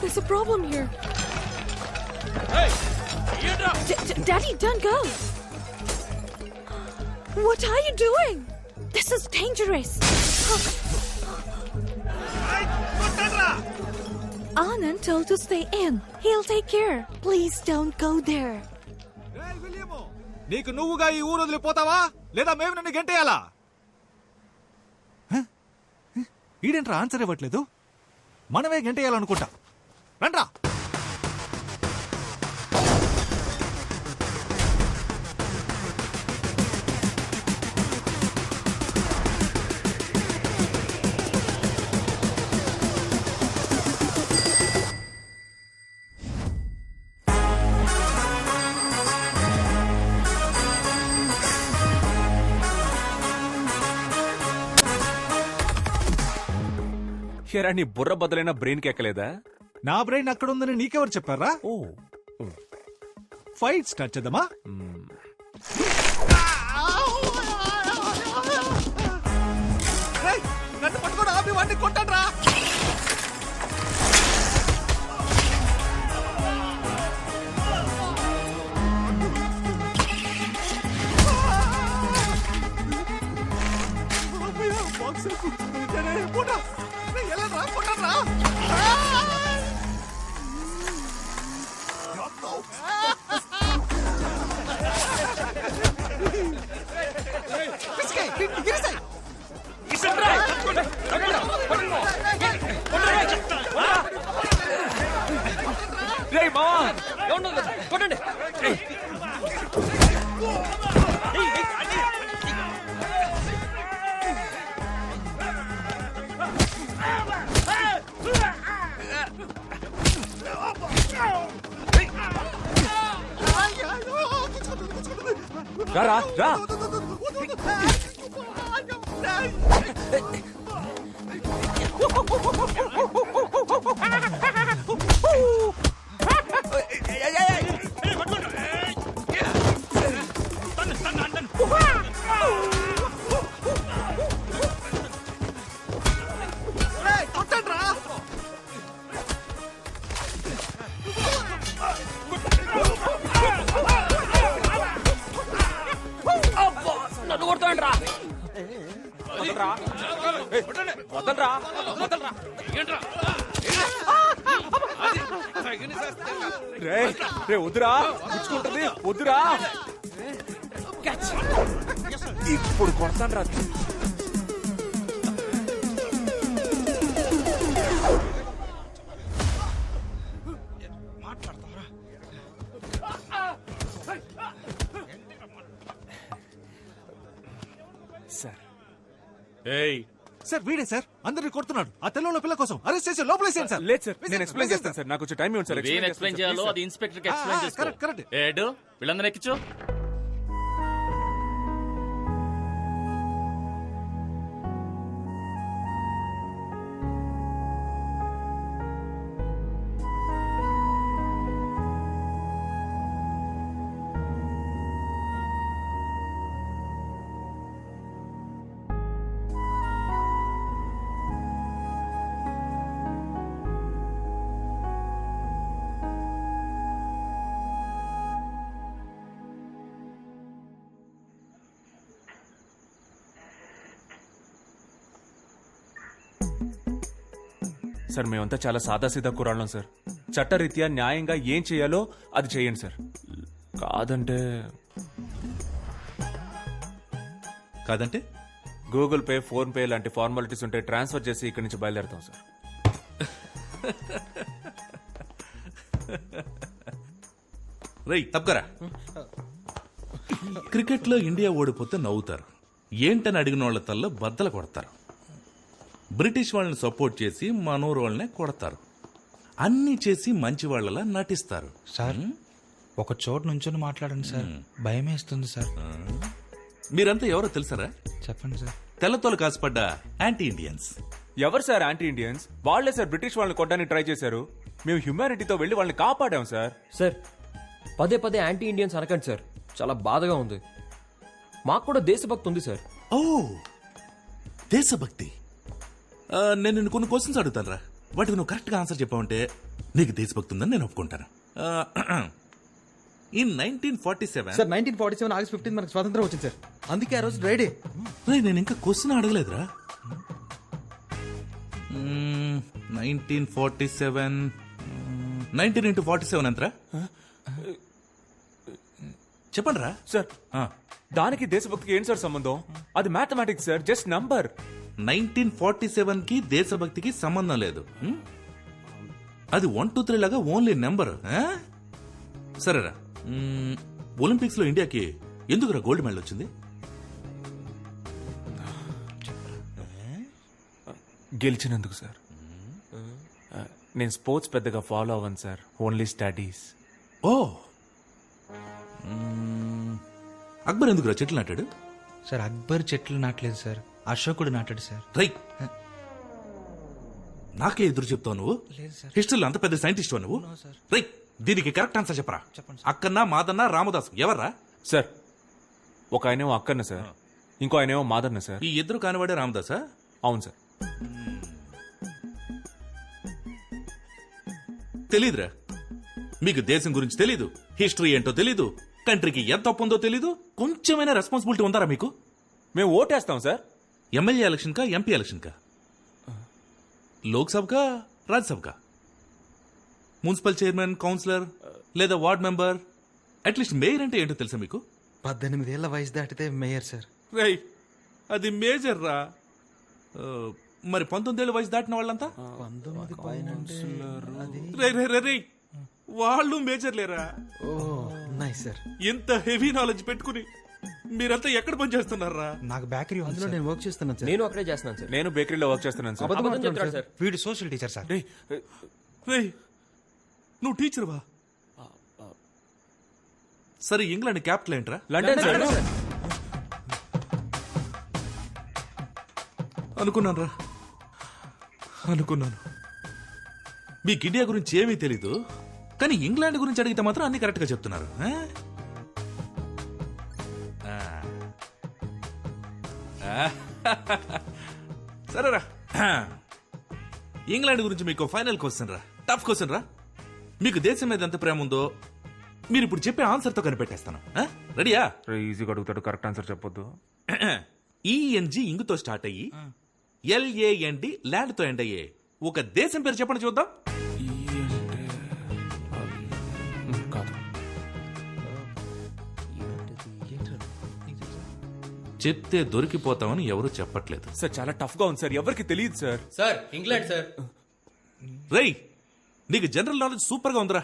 There's a problem here. Hey! Daddy, don't go. What are you doing? This is dangerous. Anand told to stay in. He'll take care. Please don't go there. నీకు నువ్వుగా ఈ ఊరు వదిలిపోతావా లేదా మేము నన్ను గెంటేయాలా? ఈడేంట్రా answer ఇవ్వట్లేదు? మనమే గెంటేయాలనుకుంటా. రండ్రా. నీ బుర్ర బదులైన బ్రెయిన్ కి ఎక్కలేదా? నా బ్రెయిన్ అక్కడ ఉందని నీకెవరు చెప్పారా? ఓ, ఫైట్ స్టార్ట్ చేద్దామా? నన్ను పట్టుకోడు ఆపి వాడిని కొట్టండ్రా. కొట్టండి. రా రా. నన్ను కొడతాండ్రా. వదలరా. రే వద్దురా, పుచ్చుకుంటుంది, వద్దురా. ఇప్పుడు కొడతాను రా. సార్ వీడే సార్ అందరిని కొడుతున్నాడు. ఆ తెల్లలో పిల్ల కోసం అరెస్ట్ చేసి లోపలేసాను సార్. లేదు సార్, నేను ఎక్స్ప్లెయిన్ చేస్తాను సార్. నాకు కొంచెం టైం ఇవ్వండి సార్. ఏం ఎక్స్ప్లెయిన్ చేయాలో అది ఇన్స్పెక్టర్ కి ఎక్స్ప్లెయిన్ చేసుకో. కరెక్ట్. ఏడు వీళ్ళందరూ ఎక్కించు. సార్ మేమంతా చాలా సాదాసీదా కురాళ్ళం సార్. చట్టరీత్యా న్యాయంగా ఏం చేయాలో అది చేయండి సార్. కాదంటే గూగుల్ పే, ఫోన్ పే లాంటి ఫార్మాలిటీస్ ఉంటే ట్రాన్స్ఫర్ చేసి ఇక్కడి నుంచి బయలుదేరుతాం సార్. రేయ్ తప్పకరా. క్రికెట్ లో ఇండియా ఓడిపోతే నవ్వుతారు, ఏంటని అడిగిన వాళ్ళ తల్ల బద్దలు కొడతారు. బ్రిటిష్ వాళ్ళని సపోర్ట్ చేసి మనూరు వాళ్ళనే కొడతారు. అన్ని చేసి మంచి వాళ్ళలా నటిస్తారు. సార్ ఒక చోటు నుంచొని మాట్లాడండి సార్, భయం వేస్తుంది సార్. మీరంతా ఎవరో తెలుసారా? చెప్పండి సార్. తెల్లతోలు కాసుపడ్డ యాంటీ ఇండియన్స్. ఎవరు సార్ యాంటీ ఇండియన్స్? వాళ్లే సార్ బ్రిటిష్ వాళ్ళని కొట్టడానికి ట్రై చేశారు. మేము హ్యూమానిటీతో వెళ్లి వాళ్ళని కాపాడాం సార్. సార్ పదే పదే యాంటీ ఇండియన్స్ అనకండి సార్, చాలా బాధగా ఉంది. మాకు కూడా దేశభక్తి ఉంది సార్. ఓ దేశభక్తి. నేను నిన్ను కొన్ని క్వశ్చన్స్ అడుగుతాను రా. వాటికి నువ్వు కరెక్ట్గా ఆన్సర్ చెప్పావంటే నీకు దేశభక్తి ఉందని నేను ఒప్పుకుంటాను. ఇన్ 1947 సార్ 1947 ఆగస్ట్ 15 మనకు స్వాతంత్రం వచ్చింది సార్. అందుకే ఆ రోజు డ్రైడే. నేను ఇంకా క్వశ్చన్ అడగలేదురా. 1947 19 into 47 ఎంతరా? చెప్పండి రా. సార్ దానికి దేశభక్తికి ఏం సార్ సంబంధం? అది మ్యాథమెటిక్స్ సార్, జస్ట్ నంబర్. 1947 కి దేశభక్తికి సంబంధం లేదు. అది 1 2 3 లాగా ఓన్లీ నెంబర్. సరేరా, ఒలింపిక్స్ లో ఇండియాకి ఎందుకురా గోల్డ్ మెడల్ వచ్చింది? గెలిచినందుకు సార్. నేను స్పోర్ట్స్ పెద్దగా ఫాలో అవ్వను సార్, ఓన్లీ స్టడీస్. ఓ, అక్బర్ ఎందుకురా చెట్లు నాటాడు? సార్ అక్బర్ చెట్లు నాటలేదు సార్, అశోకుడు నాటాడు సార్. రైట్. నాకే ఎదురు చెప్తావు నువ్వు? లేదు సార్. హిస్టరీలో అంత పెద్ద సైంటిస్ట్ నువ్వు? సార్. రైట్, దీనికి కరెక్ట్ ఆన్సర్ చెప్పరా. చెప్పండి అక్కన్న, మాదన్న, రామదాసు ఎవర్రా? సార్ ఒక ఆయనేమో అక్కన్న సార్, ఇంకో ఆయనేమో మాదన్న సార్. ఈ ఇద్దరు కానివాడే రామదాసా? అవును సార్. తెలీదురా. మీకు దేశం గురించి తెలీదు, హిస్టరీ ఏంటో తెలీదు, కంట్రీకి ఎంత తప్పు ఉందో తెలీదు. కొంచెమైనా రెస్పాన్సిబిలిటీ ఉందారా మీకు? మేము ఓటేస్తాం సార్. ఎమ్మెల్యే ఎలక్షన్ కా, ఎంపీ ఎలక్షన్ కా, లోక్సభ కా, రాజ్యసభ కా, మున్సిపల్ చైర్మన్, కౌన్సిలర్ లేదా వార్డ్ మెంబర్, అట్లీస్ట్ మేయర్ అంటే ఏంటో తెలుసా మీకు? 18 ఏళ్ల వయసు దాటితే మేయర్ సార్. రై, అది మేజర్ రా. మరి 19 ఏళ్ళ వయసు దాటిన వాళ్ళంతా 19 పైన రై రై రై రై, వాళ్ళు మేజర్ లేరా? ఓ నైస్ సార్. ఇంత హెవీ నాలెడ్జ్ పెట్టుకుని మీరంతా ఎక్కడ పనిచేస్తున్నారా? నాకు బేకరీ ఉంది అందులో సార్. నేను వర్క్ చేస్తున్నాను సార్. నేను అక్కడే చేస్తున్నాను సార్. నేను బేకరీలో వర్క్ చేస్తున్నాను సార్. అబద్ధం చెప్తాడు సార్. వీడు సోషల్ టీచర్ సార్. రేయ్, నువ్వు టీచర్వా? సరే, ఇంగ్లాండ్ క్యాపిటల్ ఏంట్రా? London sir. అనుకున్నాను రా, అనుకున్నాను. మీకు ఇండియా గురించి ఏమీ తెలీదు, కానీ ఇంగ్లాండ్ గురించి అడిగితే మాత్రం అన్ని కరెక్ట్ గా చెప్తున్నారు. సరేరా, ఇంగ్లాండ్ గురించి మీకు ఫైనల్ క్వశ్చన్ రా, టఫ్ క్వశ్చన్ రా. మీకు దేశం మీద ఎంత ప్రేమ ఉందో మీరు ఇప్పుడు చెప్పే ఆన్సర్ తో కనిపెట్టేస్తాను. రెడీయా? ఈజీగా అడుగుతాడు, కరెక్ట్ ఆన్సర్ చెప్పొద్దు. ఈఎన్జి ఇంగుతో స్టార్ట్ అయ్యి LAND ల్యాండ్ తో ఎండ్ అయ్యే ఒక దేశం పేరు చెప్పండి చూద్దాం. కాదు. చెప్తే దొరికిపోతామని ఎవరు చెప్పట్లేదు. సార్ చాలా టఫ్ గా ఉంది సార్, ఎవరికి తెలియదు సార్. Sir England sir. రై, నీకు జనరల్ నాలెడ్జ్ సూపర్ గా ఉందిరా.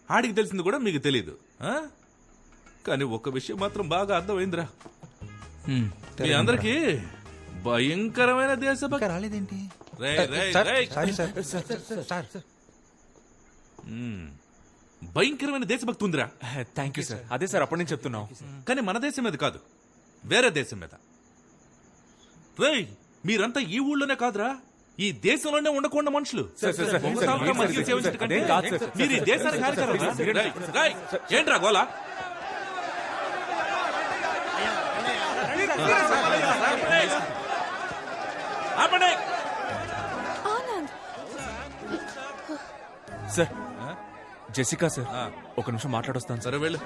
ఆడికి తెలిసింది కూడా మీకు తెలియదు. కానీ ఒక విషయం మాత్రం బాగా అర్థమైందిరా, మీ అందరికి భయంకరమైన దేశభక్తి రాలేదేంటి? రై, రై, సార్, రై. Sorry sir. సార్ భయంకరమైన దేశభక్తి ఉందిరా. Thank you sir. అదే సార్ అప్పటి నుంచి చెప్తున్నాం. కానీ మన దేశం మీద కాదు, వేరే దేశం మీద. రేయ్, మీరంతా ఈ ఊళ్ళోనే కాదురా, ఈ దేశంలోనే ఉండకుండా మనుషులు. వంశసాంప్రదాయం మధ్య సేవించడం కంటే మీరు ఈ దేశానికి హానికరం. రేయ్, రేయ్, ఏంట్రా గోలా? ఆపండి. Anand, సార్ జెసికా సార్, ఒక నిమిషం మాట్లాడొస్తాను సార్. సరే వెళ్ళు.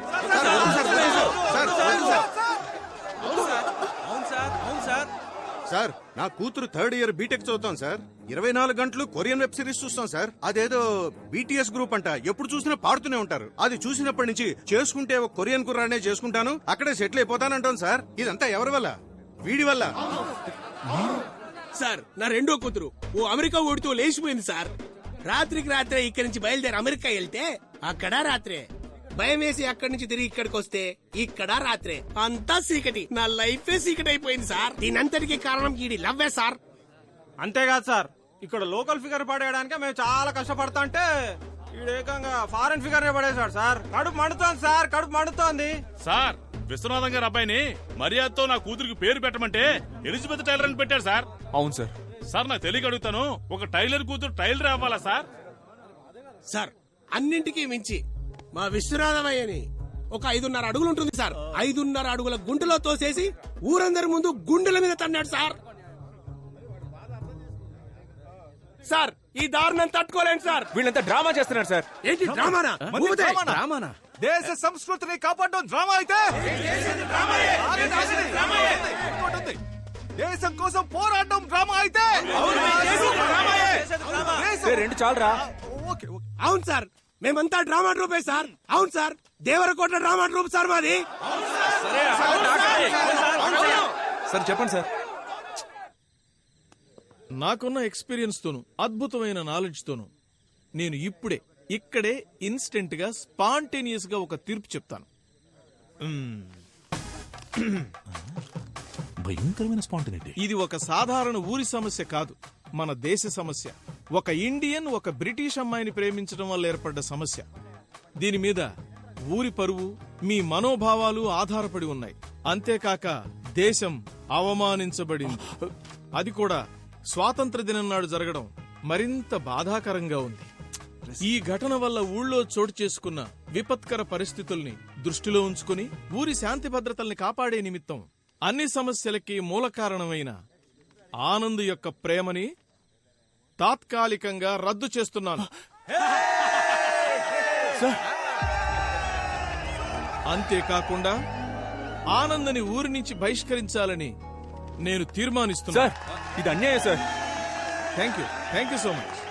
సార్, నా కూతురు 3rd ఇయర్ బీటెక్ చదువుతాం సార్. 24 గంటలు కొరియన్ వెబ్ సిరీస్ చూస్తాం సార్. అదేదో BTS గ్రూప్ అంట, ఎప్పుడు చూసినా పాడుతూనే ఉంటారు. అది చూసినప్పటి నుంచి చేసుకుంటే ఒక కొరియన్ కుర్రానే చేసుకుంటాను, అక్కడే సెటిల్ అయిపోతానంటాను సార్. ఇదంతా ఎవరి వల్ల? వీడి వల్ల. సార్, నా రెండో కూతురు ఓ అమెరికా ఓడితో లేచిపోయింది సార్. రాత్రికి రాత్రే ఇక్కడి నుంచి బయలుదేరి అమెరికా వెళ్తే అక్కడ రాత్రే, భయం వేసి అక్కడి నుంచి తిరిగి ఇక్కడికి వస్తే ఇక్కడ రాత్రే, అంతా సీకటి. నా లైఫే సీకటి అయిపోయింది సార్. దీనంతటికి కారణం ఈడి లవ్వే సార్. అంతేకాదు సార్, ఇక్కడ లోకల్ ఫిగర్ పడేయడానికి మేము చాలా కష్టపడతా అంటే ఏకంగా ఫారెన్ ఫిగర్ పడేశాడు సార్. కడుపు మండుతోంది సార్, కడుపు మండుతోంది సార్. విశ్వనాథం గారు అబ్బాయిని మర్యాదతో నా కూతురికి పేరు పెట్టమంటే ఎలిజబెత్ టైలర్ అని పెట్టారు సార్. అవును సార్. సార్, నాకు తెలియక అడుగుతాను, ఒక టైలర్ కూతురు టైలర్ అవ్వాలా సార్? సార్, అన్నింటికీ మించి మా విశ్వనాథమయ్యని ఒక 5.5 అడుగులు ఉంటుంది సార్. 5.5 అడుగుల గుంటలో తోసేసి ఊరందరి ముందు గుండెల మీద తన్నాడు సార్. సార్, ఈ దారుణం తట్టుకోలేను సార్. వీళ్ళంతా డ్రామా చేస్తున్నారు సార్. ఏంటి డ్రామానా? మంది ఊపితే. డ్రామానా? దేశ సంస్కృతిని కాపాడడం డ్రామా అయితే ఆగండి, ఆగండి. ఇంకోటి ఉంది. దేశం కోసం పోరాడడం డ్రామా అయితే దేశం- రెండు చాలరా. Okay, okay. అవును సార్, మేమంతా డ్రామా ట్రూపే సార్. అవును sir, Devarakota drama troupe sir మాది. సార్ చెప్పండి సార్. నాకున్న ఎక్స్పీరియన్స్ తోను అద్భుతమైన నాలెడ్జ్ తోను నేను ఇక్కడే ఇన్స్టెంట్ గా స్పాంటేనియస్ గా ఒక తీర్పు చెప్తాను. భయంకరమైన స్పాంటినిటీ. ఇది ఒక సాధారణ ఊరి సమస్య కాదు, మన దేశ సమస్య. ఒక ఇండియన్ ఒక బ్రిటిష్ అమ్మాయిని ప్రేమించడం వల్ల ఏర్పడ్డ సమస్య. దీని మీద ఊరి పరువు, మీ మనోభావాలు ఆధారపడి ఉన్నాయి. అంతేకాక దేశం అవమానించబడింది. అది కూడా స్వాతంత్ర దినం నాడు జరగడం మరింత బాధాకరంగా ఉంది. ఈ ఘటన వల్ల ఊళ్ళో చోటు చేసుకున్న విపత్కర పరిస్థితుల్ని దృష్టిలో ఉంచుకుని ఊరి శాంతి భద్రతల్ని కాపాడే నిమిత్తం అన్ని సమస్యలకి మూల కారణమైన ఆనంద్ యొక్క ప్రేమని తాత్కాలికంగా రద్దు చేస్తున్నాను. అంతేకాకుండా ఆనంద్ని ఊరి నుంచి బహిష్కరించాలని నేను తీర్మానిస్తున్నా. ఇది అన్యాయం sir. Thank you so much.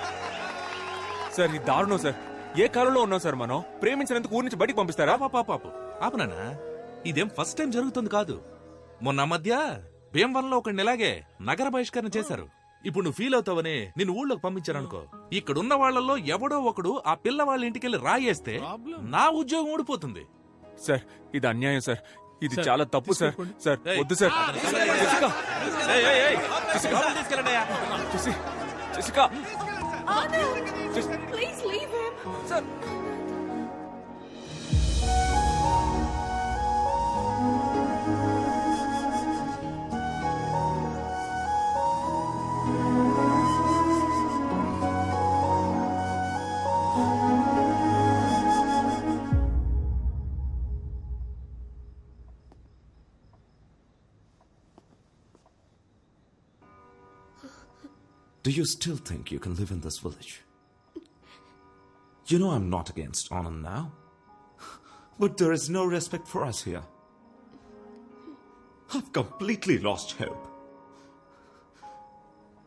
Sir ఇది దారుణం సార్. ఏ కాలంలో ఉన్నాం సార్ మనం? ప్రేమించినందుకు ఊరి నుంచి బయటికి పంపిస్తారా? పాపు ఆపనా? ఇదేం ఫస్ట్ టైం జరుగుతుంది కాదు. మొన్న మధ్య భీమవరంలో ఒక ఇలాగే నగర బహిష్కరణ చేశారు. ఇప్పుడు నువ్వు ఫీల్ అవుతావని నిన్ను ఊళ్ళోకి పంపించారనుకో, ఇక్కడున్న వాళ్లలో ఎవడో ఒకడు ఆ పిల్ల వాళ్ళ ఇంటికెళ్ళి రాయేస్తే నా ఉద్యోగం ఊడిపోతుంది. సార్ ఇది అన్యాయం సార్. ఇది చాలా తప్పు సార్. సార్ వద్దు sir. Jessica, Please leave him. Sir Do you still think you can live in this village? You know I'm not against Anand now. But there is no respect for us here. I've completely lost hope.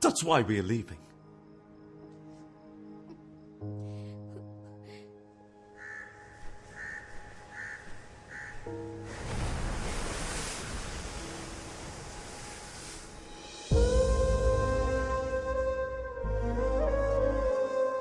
That's why we're leaving.